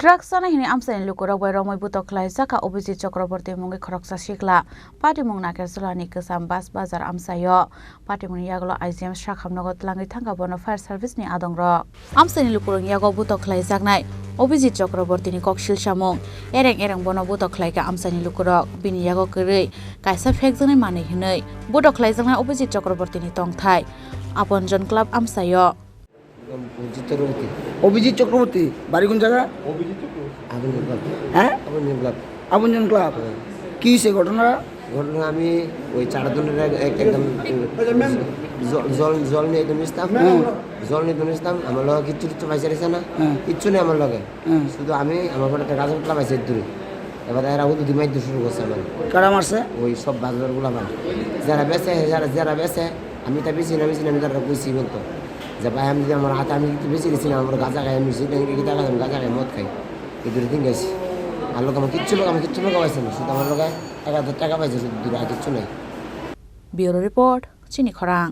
DrugsChanai hini Amchaini Lukurok bai Romwi Butok KhlaijakhaAbhijit ChakrabortyMungwi KhoroksaSikla patimung nakersulani kesam bas bazar Amchaio patimung yaglo IGM sakhamnago tlangi thangka bono fire service ni adongrok Amchaini Lukurok yago Butok KhlaijakNai Abhijit Chakrabortyni koksil samung ereng bono Butok khlaika Amchaini Lukurok bini yago kwrwi kaisa phekjaknai manui hinui Butok KhlaijakNai Abhijit Chakrabortyni tongthai aponjon club Amchaio Abhijit Chakraborty বাড়ি কোন জায়গা? হ্যাঁ আপনজন club. কি হয়েছে ঘটনা? আমি ওই চারজনের একদম জল নিয়ে একদম ইসলাম আমার লগে কিচ্ছু পয়সা দিছে না, কিচ্ছু নেই আমার লগে, শুধু আমি আমার ঘরে একটা গাছ উঠলাম পাইছে দূরে। এবার এরা উদু দিমাই শুরু করছে আমার। কারা মারছে? ওই সব বাজারগুলো আমার যারা বেছে আমি তা বেশি না আমি তারা কইছি বলতো যে ভাই আমি যদি আমার হাতে আমি কিছু বেশি দিচ্ছি না, আমার গাঁজা খাই, আমি গাঁজা খাই, মদ খাই, এই দূরে দিন গেছি। আর লোক আমার কিচ্ছু লোক পাইছে না, শুধু আমার লোক 1000 টাকা পাইছে, শুধু দূরে আর কিচ্ছু নাই। ব্যুরো রিপোর্ট, চিনি খরাং।